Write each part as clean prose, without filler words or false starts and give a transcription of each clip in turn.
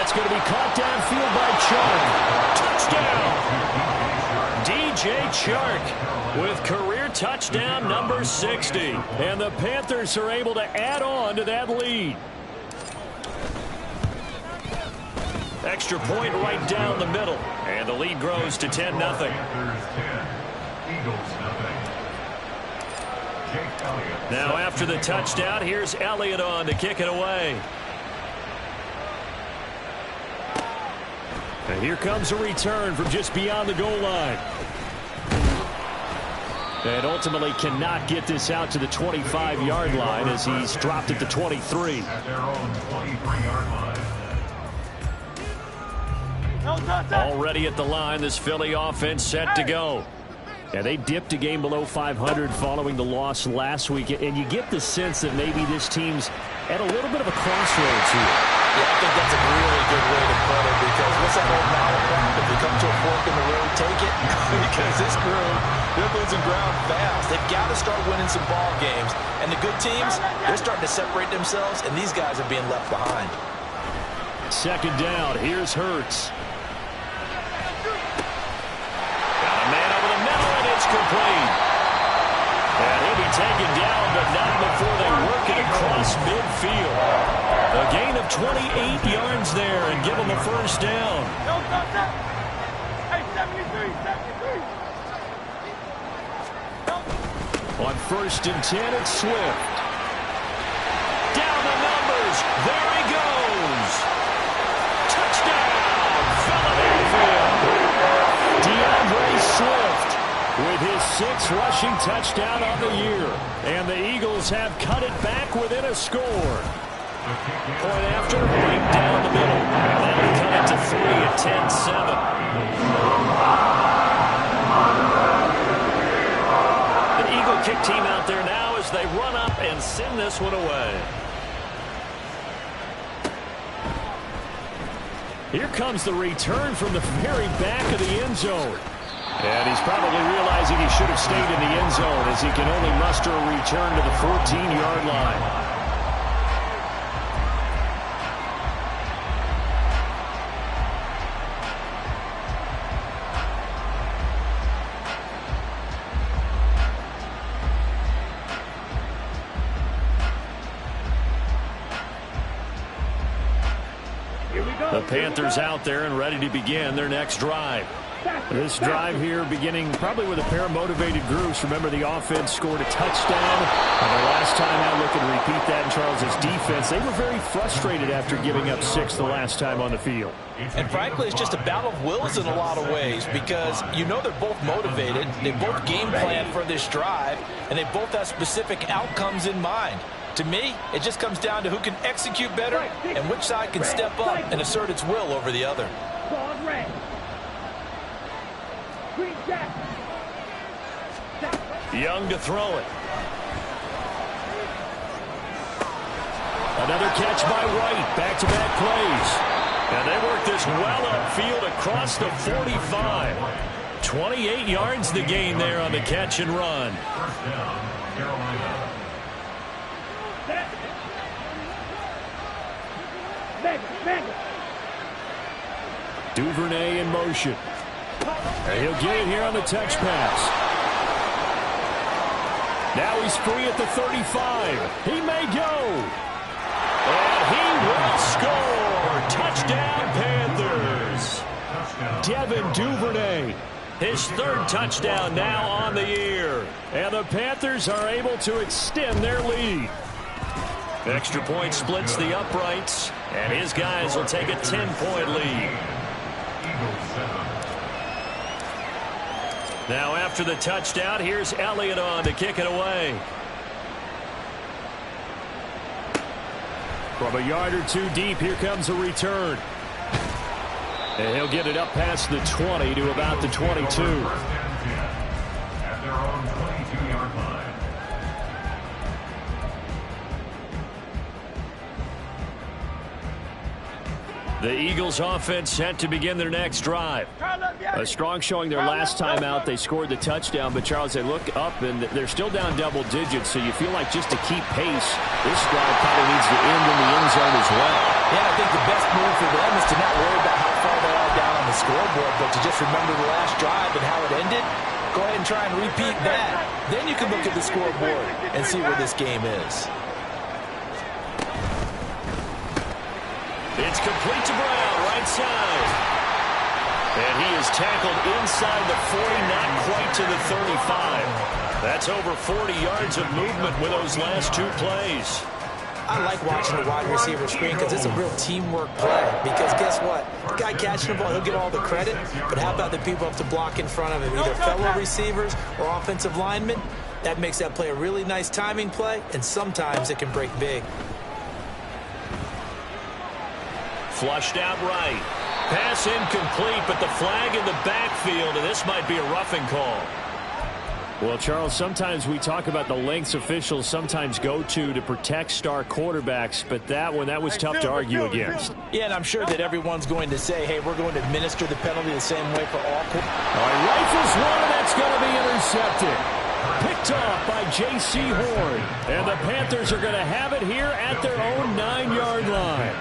That's going to be caught downfield by Chark. Touchdown! DJ Chark with career touchdown number 60. And the Panthers are able to add on to that lead. Extra point right down the middle. And the lead grows to 10-0. Now after the touchdown, here's Elliott on to kick it away. And here comes a return from just beyond the goal line. And ultimately cannot get this out to the 25-yard line as he's dropped at the 23. Already at the line, this Philly offense set to go. Yeah, they dipped a game below 500 following the loss last week, and you get the sense that maybe this team's at a little bit of a crossroads here. Yeah, I think that's a really good way to put it, because what's that old malaprop? If you come to a fork in the road, take it. Because this crew, they're losing ground fast. They've got to start winning some ball games. And the good teams, they're starting to separate themselves, and these guys are being left behind. Second down, here's Hurts. Got a man over the middle, and it's complete. And he'll be taken down, but not before they work it across midfield. A gain of 28 yards there and give them a first down. On 1st and 10, it's Swift. Down the numbers. There he goes. Touchdown, Philadelphia. DeAndre Swift with his 6th rushing touchdown on the year. And the Eagles have cut it back within a score. Point after, right down the middle. And that'll cut it to 3 at 10-7. The Eagle kick team out there now as they run up and send this one away. Here comes the return from the very back of the end zone. And he's probably realizing he should have stayed in the end zone as he can only muster a return to the 14-yard line. The Panthers out there and ready to begin their next drive. This drive here beginning probably with a pair of motivated groups. Remember, the offense scored a touchdown. And the last time out, look and repeat that in Charles's defense. They were very frustrated after giving up 6 the last time on the field. And frankly, it's just a battle of wills in a lot of ways, because you know they're both motivated. They both game plan for this drive, and they both have specific outcomes in mind. To me, it just comes down to who can execute better and which side can step up and assert its will over the other. Young to throw it. Another catch by White. Back-to-back plays. And they work this well upfield across the 45. 28 yards the gain there on the catch and run. Duvernay in motion. And he'll get it here on the touch pass. Now he's free at the 35. He may go. And he will score. Touchdown, Panthers. Devin Duvernay. His 3rd touchdown now on the year. And the Panthers are able to extend their lead. Extra point splits the uprights. And his guys will take a 10-point lead. Now after the touchdown, here's Elliott on to kick it away. From a yard or two deep, here comes a return. And he'll get it up past the 20 to about the 22. The Eagles offense set to begin their next drive. A strong showing their last time out. They scored the touchdown, but Charles, they look up and they're still down double digits, so you feel like just to keep pace, this drive probably needs to end in the end zone as well. Yeah, I think the best move for them is to not worry about how far they are down on the scoreboard, but to just remember the last drive and how it ended. Go ahead and try and repeat that. Then you can look at the scoreboard and see where this game is. It's complete to Brown, right side. And he is tackled inside the 40, not quite to the 35. That's over 40 yards of movement with those last two plays. I like watching the wide receiver screen because it's a real teamwork play. Because guess what? The guy catching the ball, he'll get all the credit. But how about the people up to block in front of him, either fellow receivers or offensive linemen? That makes that play a really nice timing play, and sometimes it can break big. Flushed out right. Pass incomplete, but the flag in the backfield, and this might be a roughing call. Well, Charles, sometimes we talk about the lengths officials sometimes go to protect star quarterbacks, but that was tough to argue against. Yeah, and I'm sure that everyone's going to say, hey, we're going to administer the penalty the same way for all. All right, rifles one, and that's going to be intercepted. Picked off by J.C. Horn. And the Panthers are going to have it here at their own 9-yard line.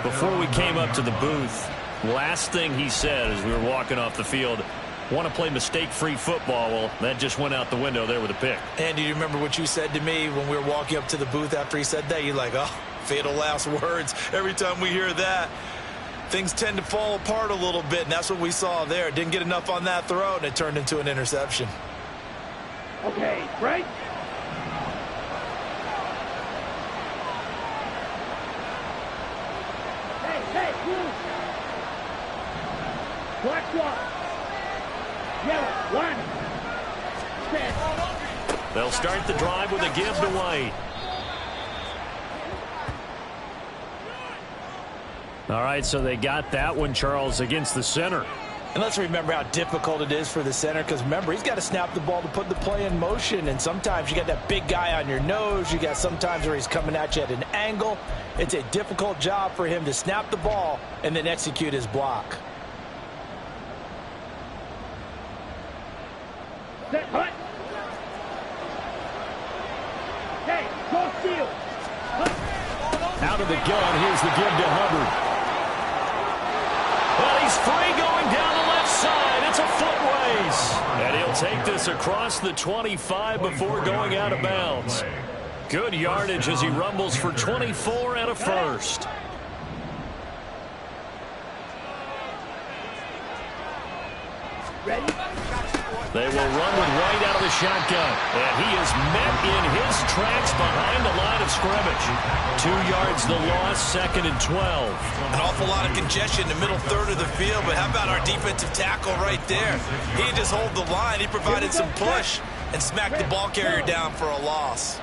Before we came up to the booth, last thing he said as we were walking off the field, want to play mistake-free football. Well, that just went out the window there with a pick. And do you remember what you said to me when we were walking up to the booth after he said that? You're like, oh, fatal last words. Every time we hear that, things tend to fall apart a little bit, and that's what we saw there. Didn't get enough on that throw, and it turned into an interception. Okay, break. Hey, move. Black one. Yellow, one. Set. They'll start the drive with a give to White. All right, so they got that one, Charles, against the center. And let's remember how difficult it is for the center, because remember, he's got to snap the ball to put the play in motion, and sometimes you got that big guy on your nose. You got sometimes where he's coming at you at an angle. It's a difficult job for him to snap the ball and then execute his block. Set, hut. Hey, go steal. Hut. Out of the gun, here's the give to Hubbard. Well, he's free going down the left side. It's a footways. And he'll take this across the 25 before going out of bounds. Good yardage as he rumbles for 24 and a first. Ready? They will run with White out of the shotgun. And he is met in his tracks behind the line of scrimmage. 2 yards the loss, 2nd and 12. An awful lot of congestion in the middle third of the field, but how about our defensive tackle right there? He just hold the line. He provided some push and smacked the ball carrier down for a loss.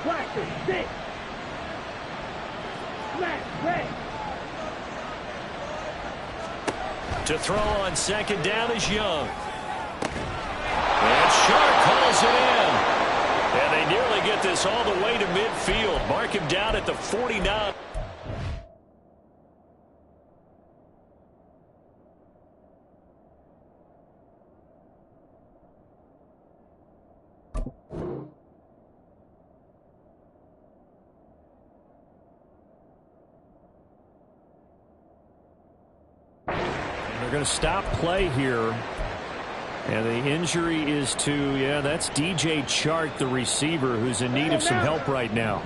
Blaster, 6. Smash, red. To throw on 2nd down is Young. And Sharp calls it in. And they nearly get this all the way to midfield. Mark him down at the 49. They're going to stop play here. And the injury is to, that's DJ Chark, the receiver, who's in need of some help right now.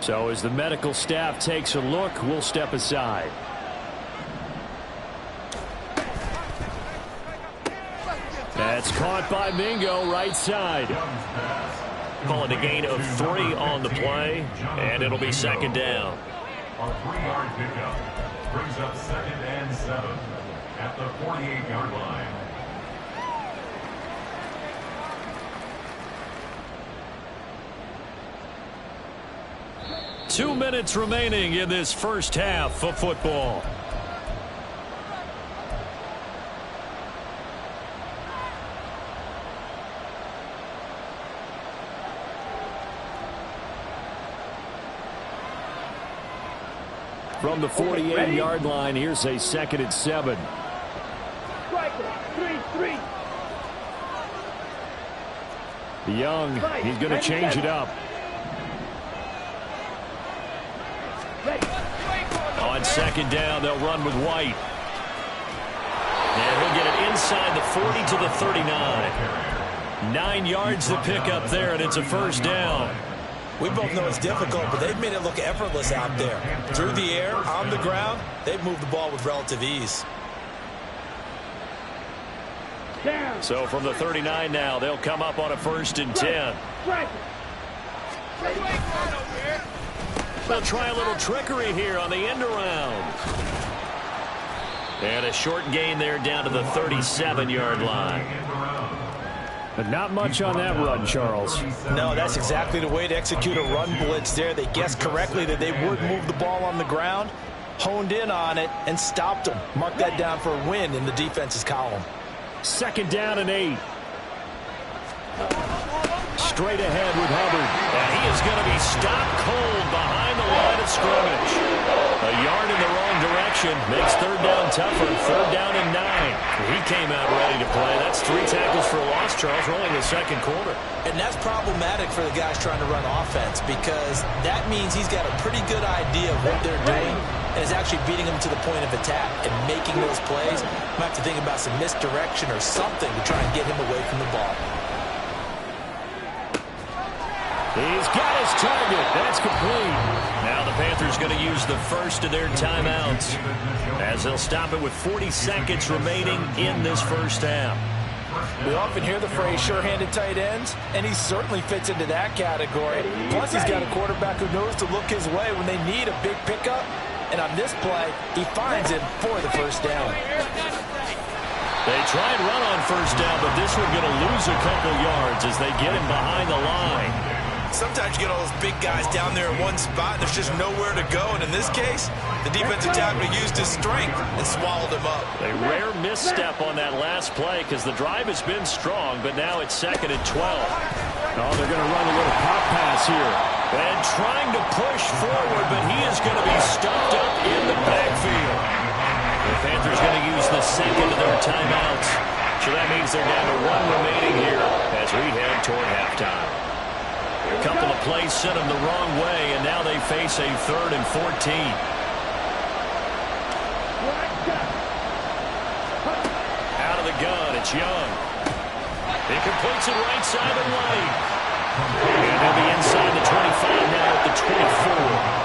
So as the medical staff takes a look, we'll step aside. That's caught by Mingo, right side. Calling a gain of 3 on the play, and it'll be 2nd down. A 3-yard pickup brings up 2nd and 7 at the 48-yard line. Two minutes remaining in this first half of football. From the 48-yard line, here's a 2nd and 7. Striker, 3-3. Young, he's going to change it up. On second down, they'll run with White. And he'll get it inside the 40 to the 39. 9 yards to pick up there, and it's a first down. We both know it's difficult, but they've made it look effortless out there. Through the air, on the ground, they've moved the ball with relative ease. So from the 39 now, they'll come up on a 1st and 10. They'll try a little trickery here on the end around. And a short gain there down to the 37-yard line. But not much on that run, Charles. No, that's exactly the way to execute a run blitz there. They guessed correctly that they would move the ball on the ground, honed in on it, and stopped them. Mark that down for a win in the defense's column. 2nd down and 8. Straight ahead with Hubbard. And he is going to be stopped cold behind the line of scrimmage. A yard in the wrong direction makes 3rd down tougher. 3rd down and 9. He came out ready to play. That's 3 tackles for a loss, Charles, rolling the 2nd quarter. And that's problematic for the guys trying to run offense because that means he's got a pretty good idea of what they're doing and is actually beating them to the point of attack and making those plays. Might have to think about some misdirection or something to try and get him away from the ball. He's got his target. That's complete. Now the Panthers going to use the first of their timeouts as they'll stop it with 40 seconds remaining in this first half. We often hear the phrase sure-handed tight ends, and he certainly fits into that category. Plus, he's got a quarterback who knows to look his way when they need a big pickup. And on this play, he finds it for the first down. They try and run on first down, but this one's going to lose a couple yards as they get him behind the line. Sometimes you get all those big guys down there in one spot, and there's just nowhere to go. And in this case, the defensive tackle used his strength and swallowed him up. A rare misstep on that last play because the drive has been strong, but now it's 2nd and 12. Oh, they're going to run a little pop pass here. And trying to push forward, but he is going to be stuffed up in the backfield. The Panthers going to use the 2nd of their timeouts. So that means they're down to 1 remaining here as we head toward halftime. A couple of plays sent them the wrong way, and now they face a 3rd and 14. Out of the gun, it's Young. He completes it right side and right. And they'll be inside the 25 now at the 24.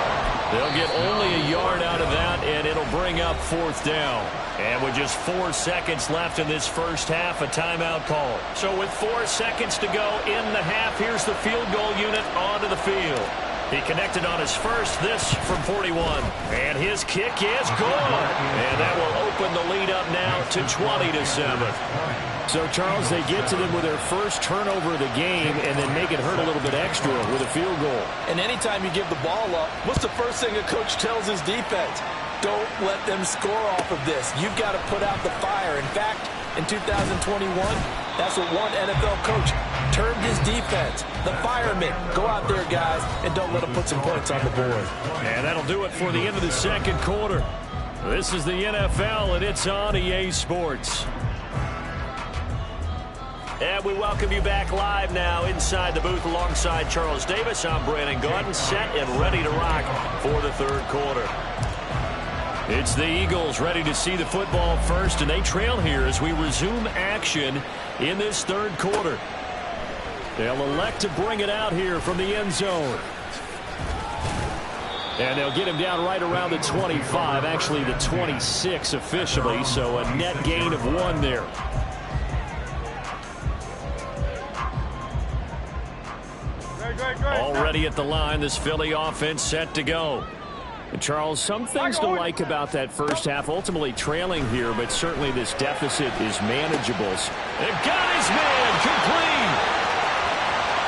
They'll get only a yard out of that, and it'll bring up 4th down. And with just 4 seconds left in this first half, a timeout call. So with 4 seconds to go in the half, here's the field goal unit onto the field. He connected on his first, this from 41. And his kick is good. And that will open the lead up now to 20-7. So, Charles, they get to them with their first turnover of the game and then make it hurt a little bit extra with a field goal. And anytime you give the ball up, what's the first thing a coach tells his defense? Don't let them score off of this. You've got to put out the fire. In fact, in 2021, that's what one NFL coach termed his defense. The firemen. Go out there, guys, and don't let them put some points on the board. And that'll do it for the end of the 2nd quarter. This is the NFL, and it's on EA Sports. And we welcome you back live now inside the booth alongside Charles Davis. I'm Brandon Gaudin, set and ready to rock for the 3rd quarter. It's the Eagles ready to see the football first, and they trail here as we resume action in this 3rd quarter. They'll elect to bring it out here from the end zone. And they'll get him down right around the 25, actually the 26 officially, so a net gain of 1 there. Already at the line, this Philly offense set to go. And Charles, some things to like about that first half. Ultimately trailing here, but certainly this deficit is manageable. They've got his man complete.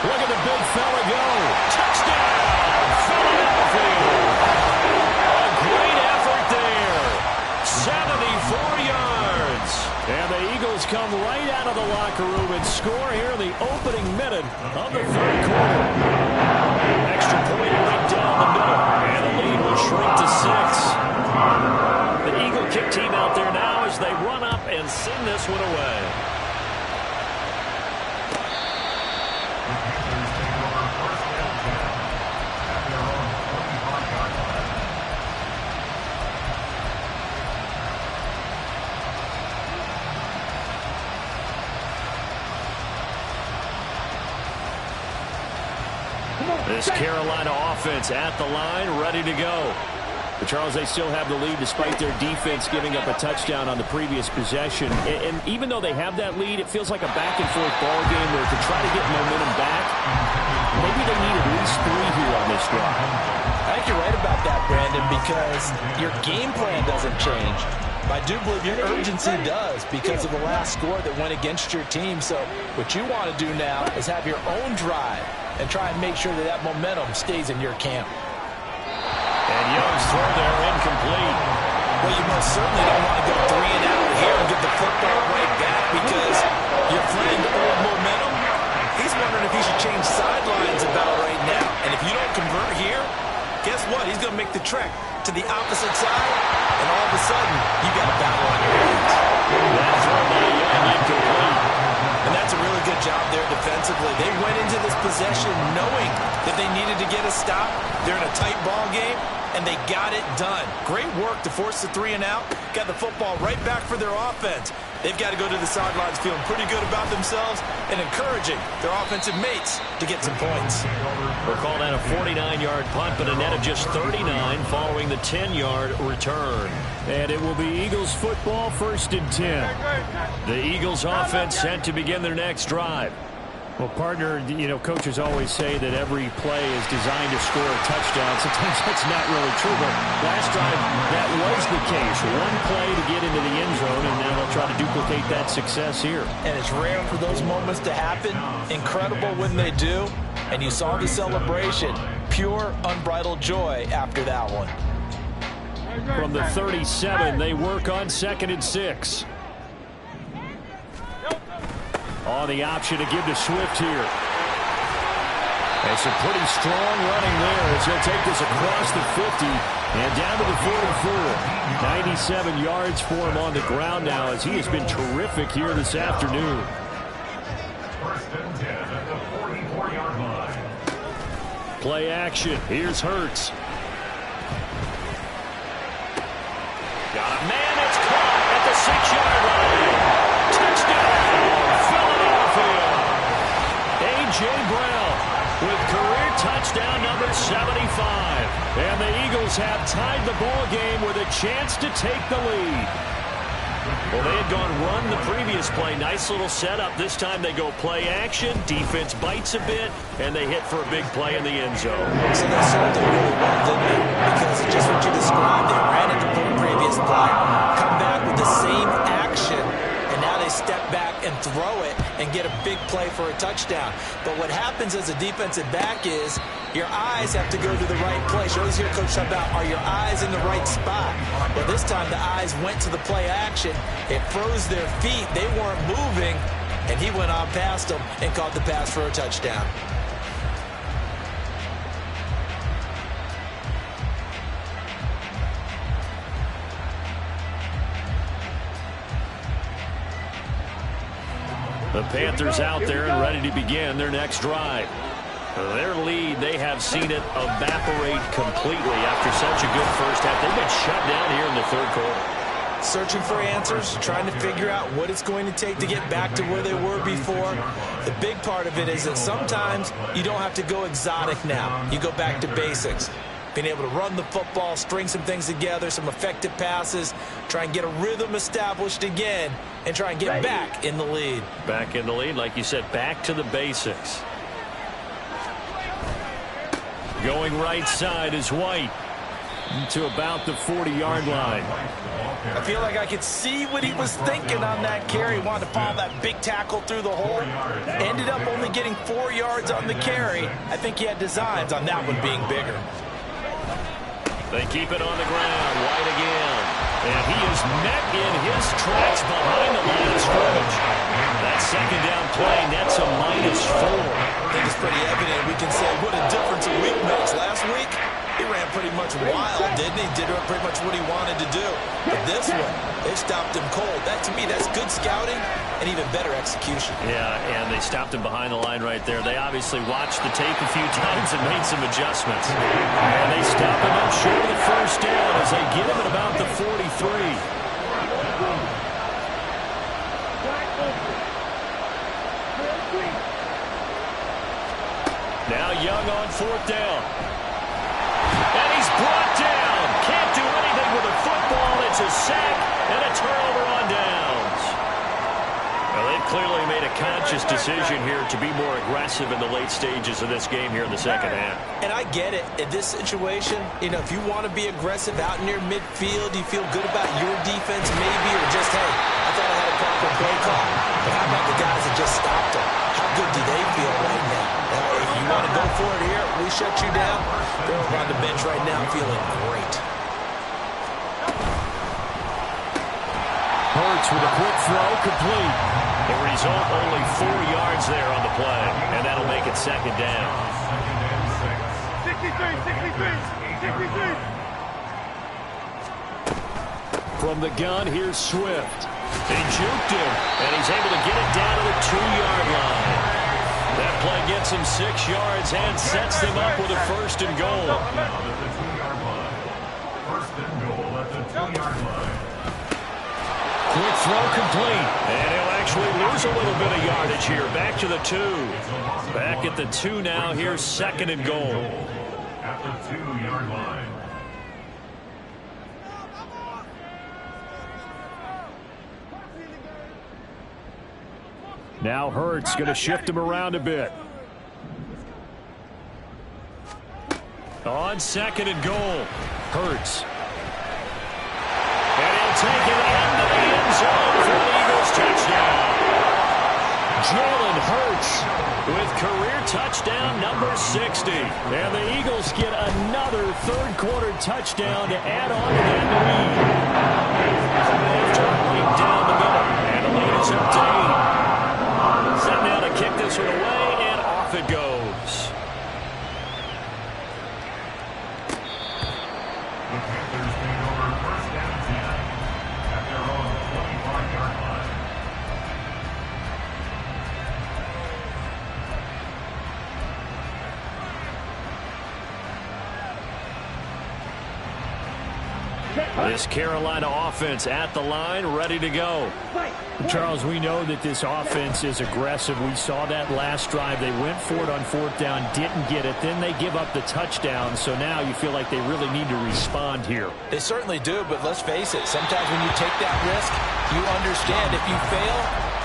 Look at the big fella go. Touchdown, Philadelphia. A great effort there. 74 yards. And the Eagles come right out of the locker room and score here in the opening minute of the 3rd quarter. Extra point right down the middle. And the lead will shrink to 6. The Eagle kick team out there now as they run up and send this one away. This Carolina offense at the line, ready to go. But Charles, they still have the lead despite their defense giving up a touchdown on the previous possession. And even though they have that lead, it feels like a back-and-forth ball game where to try to get momentum back, maybe they need at least 3 here on this drive. I think you're right about that, Brandon, because your game plan doesn't change. I do believe your urgency does because of the last score that went against your team. So what you want to do now is have your own drive and try and make sure that that momentum stays in your camp. And Young's throw there incomplete. Well, you most certainly don't want to go 3 and out here and get the football right back because your friend, old momentum, he's wondering if he should change sidelines about right now. And if you don't convert here, guess what? He's going to make the trek to the opposite side, and all of a sudden, you got a battle on your hands. That throw by Young incomplete. And that's a really good job there defensively. They went into this possession knowing that they needed to get a stop. They're in a tight ball game, and they got it done. Great work to force the 3 and out. Got the football right back for their offense. They've got to go to the sidelines feeling pretty good about themselves and encouraging their offensive mates to get some points. We'll call that a 49-yard punt, but a net of just 39 following the 10-yard return. And it will be Eagles football, 1st and 10. The Eagles offense set to begin their next drive. Well, partner, you know, coaches always say that every play is designed to score a touchdown. Sometimes that's not really true, but last drive that was the case. One play to get into the end zone, and now they'll try to duplicate that success here. And it's rare for those moments to happen. Incredible when they do. And you saw the celebration. Pure, unbridled joy after that one. From the 37, they work on 2nd and 6. On the option to give to Swift here. And some pretty strong running there as he'll take this across the 50 and down to the 44. 97 yards for him on the ground now as he has been terrific here this afternoon. 1st and 10 at the 44-yard line. Play action. Here's Hurts. Got a man that's caught at the 6-yard line. Touchdown, Philadelphia. A.J. Brown with career touchdown number 75. And the Eagles have tied the ball game with a chance to take the lead. Well, they had gone run the previous play. Nice little setup. This time they go play action. Defense bites a bit, and they hit for a big play in the end zone. So they sold it really well, didn't they? Because it's just what you described. They ran it the previous play, come back with the same action, and now they step back and throw it and get a big play for a touchdown. But what happens as a defensive back is your eyes have to go to the right place. You always hear Coach talk about, are your eyes in the right spot? Well, this time the eyes went to the play action. It froze their feet. They weren't moving, and he went on past them and caught the pass for a touchdown. The Panthers out there and ready to begin their next drive. Their lead, they have seen it evaporate completely after such a good first half. They've been shut down here in the 3rd quarter. Searching for answers, trying to figure out what it's going to take to get back to where they were before. The big part of it is that sometimes you don't have to go exotic now. You go back to basics. Being able to run the football, string some things together, some effective passes, try and get a rhythm established again, and try and get back in the lead. Back in the lead, like you said, back to the basics. Going right side is White to about the 40-yard line. I feel like I could see what he was thinking on that carry. He wanted to follow that big tackle through the hole. Ended up only getting 4 yards on the carry. I think he had designs on that one being bigger. They keep it on the ground. White again. And he is met in his tracks behind the line of scrimmage. That 2nd down play nets a -4. I think it's pretty evident. We can say what a difference a week makes. Last week, he ran pretty much wild, didn't he? Did pretty much what he wanted to do. But this one, they stopped him cold. That, to me, that's good scouting and even better execution. Yeah, and they stopped him behind the line right there. They obviously watched the tape a few times and made some adjustments. And they stop him up short of the 1st down as they get him at about the 43. Now Young on fourth down. And he's brought down. Can't do anything with a football. It's a sack and a turnover on downs. Well, they've clearly made a conscious decision here to be more aggressive in the late stages of this game here in the second half. And I get it. In this situation, you know, if you want to be aggressive out near midfield, you feel good about your defense maybe, or just, hey, I thought I had a proper play call. But how about the guys that just stopped them? How good do they feel right now? If you want to go for it here, we shut you down. They're on the bench right now feeling great. Hurts with a quick throw, complete. The result, only 4 yards there on the play, and that'll make it second down. 63. From the gun, here's Swift. They juked him, and he's able to get it down to the 2-yard line. That play gets him 6 yards and sets them up with a first and goal. First and goal at the 2-yard line. Quick throw complete. And he'll actually lose a little bit of yardage here. Back to the 2. Back at the 2 now. Here's second and goal. At the 2-yard line. Now Hurts going to shift him around a bit. On second and goal. Hurts. And he'll take it into the end zone for the Eagles touchdown. Jalen Hurts with career touchdown number 60. And the Eagles get another third-quarter touchdown to add on to that lead. After running down the middle, and the lead is obtained. Set now to kick this one away, and off it goes. This Carolina offense at the line, ready to go. Charles, we know that this offense is aggressive. We saw that last drive. They went for it on fourth down, didn't get it. Then they give up the touchdown. So now you feel like they really need to respond here. They certainly do, but let's face it. Sometimes when you take that risk, you understand if you fail,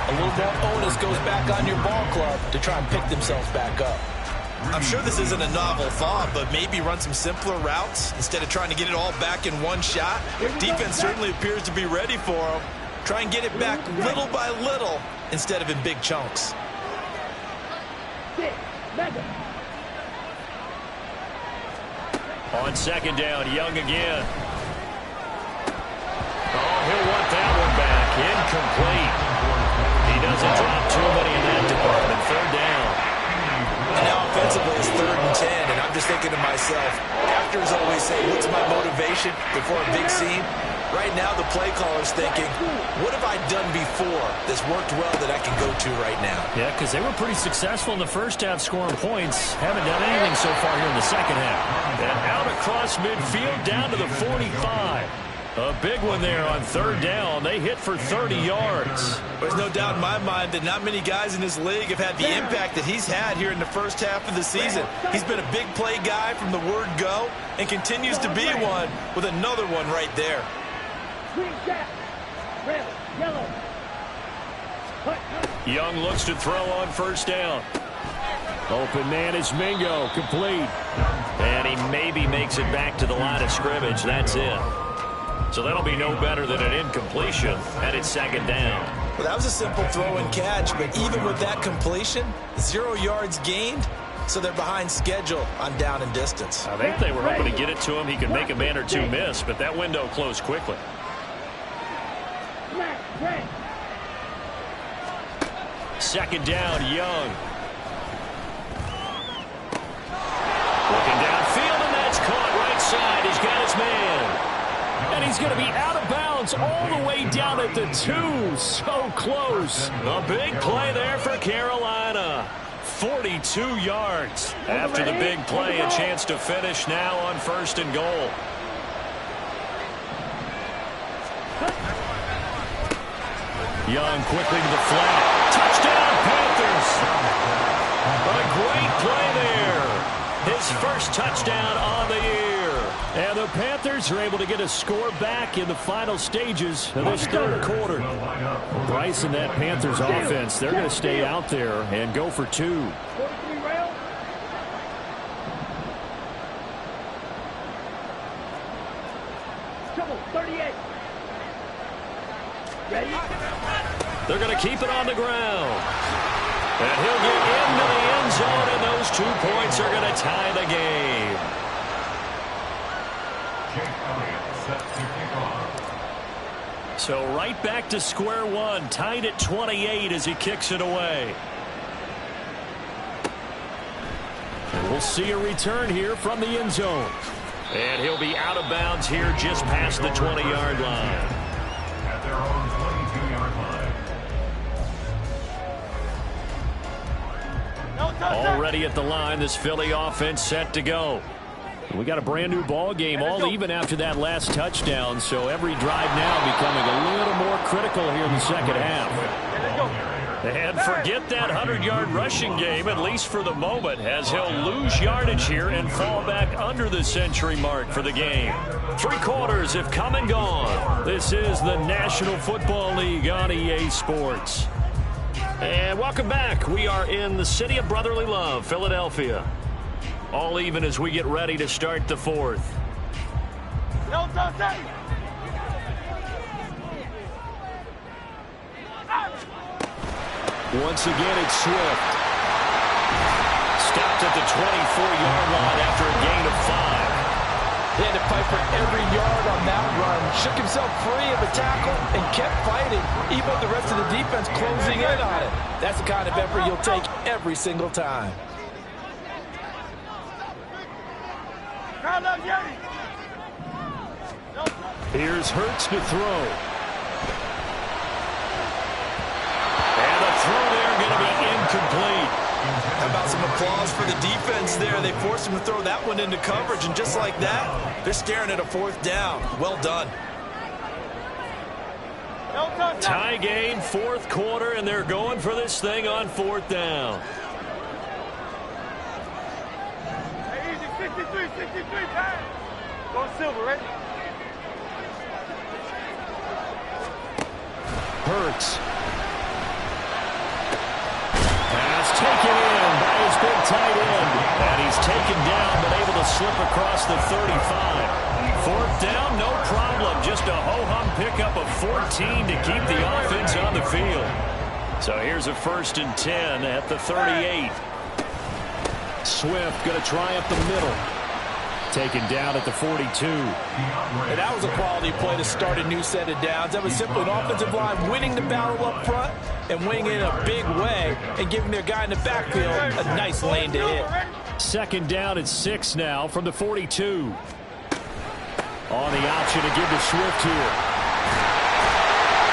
a little more onus goes back on your ball club to try and pick themselves back up. I'm sure this isn't a novel thought, but maybe run some simpler routes instead of trying to get it all back in one shot. Defense certainly appears to be ready for them. Try and get it back little by little instead of in big chunks. On second down, Young again. Oh, he'll want that one back. Incomplete. He doesn't drop too many in that department. Third down. And now offensively it's 3rd and 10, and I'm just thinking to myself, actors always say, what's my motivation before a big scene? Right now the play caller's thinking, what have I done before that's worked well that I can go to right now? Yeah, because they were pretty successful in the first half scoring points. Haven't done anything so far here in the second half. And out across midfield down to the 45. A big one there on third down. They hit for 30 yards. There's no doubt in my mind that not many guys in this league have had the impact that he's had here in the first half of the season. He's been a big play guy from the word go and continues to be one with another one right there. Young looks to throw on first down. Open man is Mingo, complete. And he maybe makes it back to the line of scrimmage. That's it. So that'll be no better than an incompletion, and it's second down. Well, that was a simple throw and catch, but even with that completion, 0 yards gained, so they're behind schedule on down and distance. I think they were hoping to get it to him. He could make a man or two miss, but that window closed quickly. Second down, Young. Looking downfield, and that's caught right side. He's got his man. And he's going to be out of bounds all the way down at the 2. So close. A big play there for Carolina. 42 yards. After the big play, a chance to finish now on first and goal. Young quickly to the flat. Touchdown, Panthers. A great play there. his first touchdown on the year. And the Panthers are able to get a score back in the final stages of this third quarter. Bryce and that Panthers offense, they're going to stay out there and go for two. They're going to keep it on the ground. And he'll get into the end zone, and those 2 points are going to tie the game. So right back to square one, tied at 28 as he kicks it away. And we'll see a return here from the end zone. And he'll be out of bounds here just past the 20-yard line. At their own 22-yard line. Already at the line, this Philly offense set to go. We got a brand new ball game, all even after that last touchdown, so every drive now becoming a little more critical here in the second half. And forget that 100-yard rushing game, at least for the moment, as he'll lose yardage here and fall back under the century mark for the game. 3 quarters have come and gone. This is the National Football League on EA Sports. And welcome back. We are in the city of brotherly love, Philadelphia. All even as we get ready to start the fourth. Once again, it's Swift. Stopped at the 24-yard line after a gain of 5. He had to fight for every yard on that run. Shook himself free of the tackle and kept fighting, even with the rest of the defense closing in on it. That's the kind of effort you'll take every single time. Here's Hurts to throw. And the throw there going to be incomplete. How about some applause for the defense there? They forced him to throw that one into coverage, and just like that, they're staring at a 4th down. Well done. Tie game, 4th quarter, and they're going for this thing on 4th down. Easy, 63, pass. Go Silver, right? Hurts. Pass taken in by his big tight end. And he's taken down, but able to slip across the 35. 4th down, no problem. Just a ho-hum pickup of 14 to keep the offense on the field. So here's a 1st and 10 at the 38. Swift going to try up the middle. Taken down at the 42. And that was a quality play to start a new set of downs. That was simply an offensive line winning the battle up front and winning in a big way and giving their guy in the backfield a nice lane to hit. 2nd down at 6 now from the 42. On the option to give to Swift here.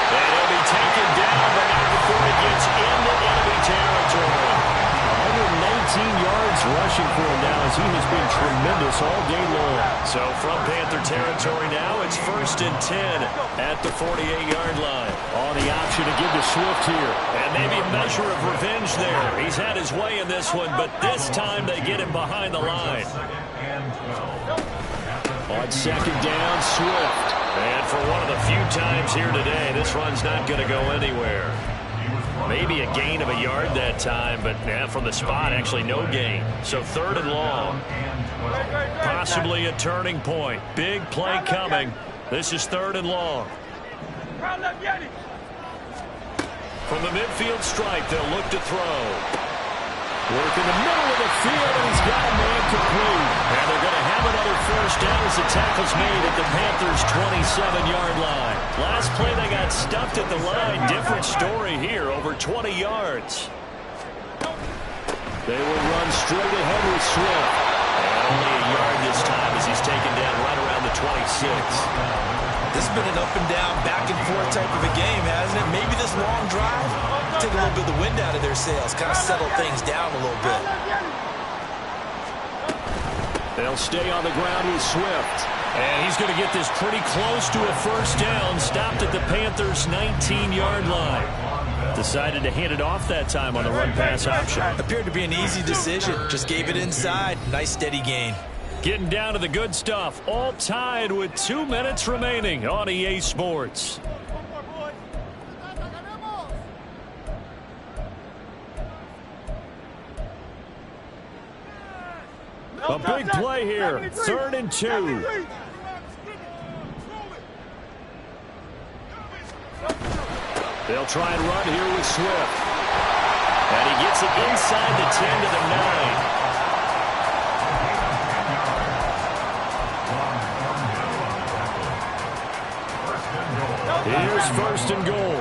And he'll be taken down, but not before he gets into enemy territory. 119 yards rushing for him now as he has been tremendous all day long. So from Panther territory now, it's 1st and 10 at the 48-yard line. On the option to give to Swift here. And maybe a measure of revenge there. He's had his way in this one, but this time they get him behind the line. On 2nd down, Swift. And for one of the few times here today, this run's not going to go anywhere. Maybe a gain of a yard that time, but from the spot, actually no gain. So 3rd and long. Possibly a turning point. Big play coming. This is 3rd and long. From the midfield stripe, they'll look to throw. Work in the middle of the field, and he's got a man complete. And they're going to have another 1st down as the tackle's made at the Panthers' 27-yard line. Last play, they got stuffed at the line. Different story here, over 20 yards. They will run straight ahead with Swift. And only a yard this time as he's taken down right around the 26. This has been an up-and-down, back-and-forth type of a game, hasn't it? Maybe this long drive take a little bit of the wind out of their sails, kind of settle things down a little bit. They'll stay on the ground with Swift. And he's going to get this pretty close to a 1st down, stopped at the Panthers' 19-yard line. Decided to hand it off that time on the run-pass option. Appeared to be an easy decision. Just gave it inside. Nice steady gain. Getting down to the good stuff. All tied with 2 minutes remaining on EA Sports. A big play here. 3rd and 2. They'll try and run here with Swift. And he gets it inside the 10 to the 9. Here's 1st and goal.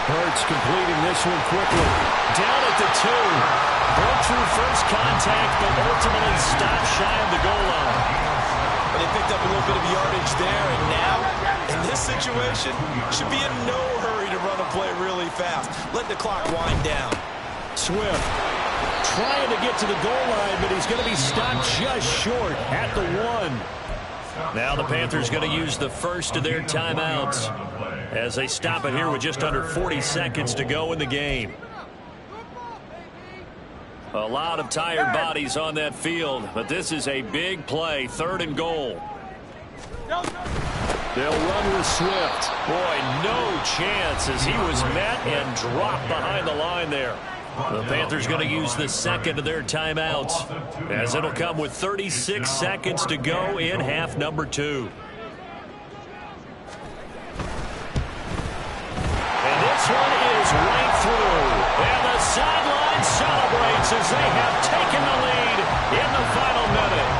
Hurts completing this one quickly. Down at the 2. Broke through first contact, but ultimately stopped shy of the goal line. But they picked up a little bit of yardage there, and now, in this situation, should be in no hurry to run a play really fast. Let the clock wind down. Swift trying to get to the goal line, but he's going to be stopped just short at the 1. Now the Panthers going to use the first of their timeouts as they stop it here with just under 40 seconds to go in the game. A lot of tired bodies on that field, but this is a big play. 3rd and goal. They'll run with Swift. Boy, no chance as he was met and dropped behind the line there. The Panthers going to use the second of their timeouts as it'll come with 36 seconds to go in half number 2. And this one is right through. And the sideline celebrates as they have taken the lead in the final minute.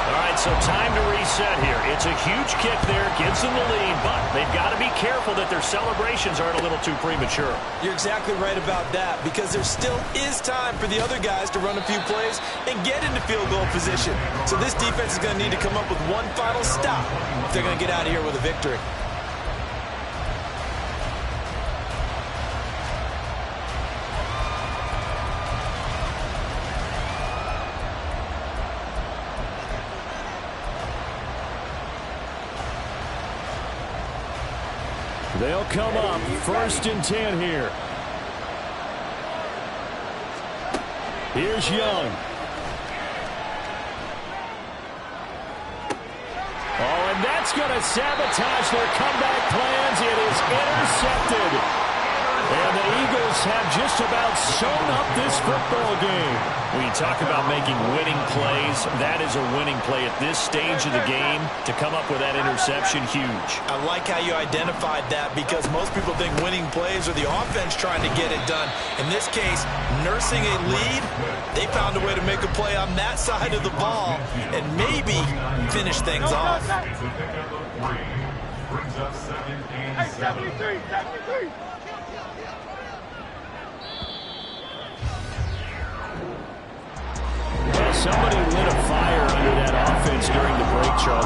All right, so time to reset here. It's a huge kick there, gives them the lead, but they've got to be careful that their celebrations aren't a little too premature. You're exactly right about that, because there still is time for the other guys to run a few plays and get into field goal position. So this defense is going to need to come up with one final stop if they're going to get out of here with a victory. They'll come up 1st and 10 here. Here's Young. Oh, and that's going to sabotage their comeback plans. It is intercepted. And the Eagles have just about sewn up this football game. When you talk about making winning plays, that is a winning play at this stage of the game. To come up with that interception, huge. I like how you identified that, because most people think winning plays are the offense trying to get it done. In this case, nursing a lead, they found a way to make a play on that side of the ball and maybe finish things off. Brings up 2nd and 7. 73. Somebody lit a fire under that offense during the break, Charles.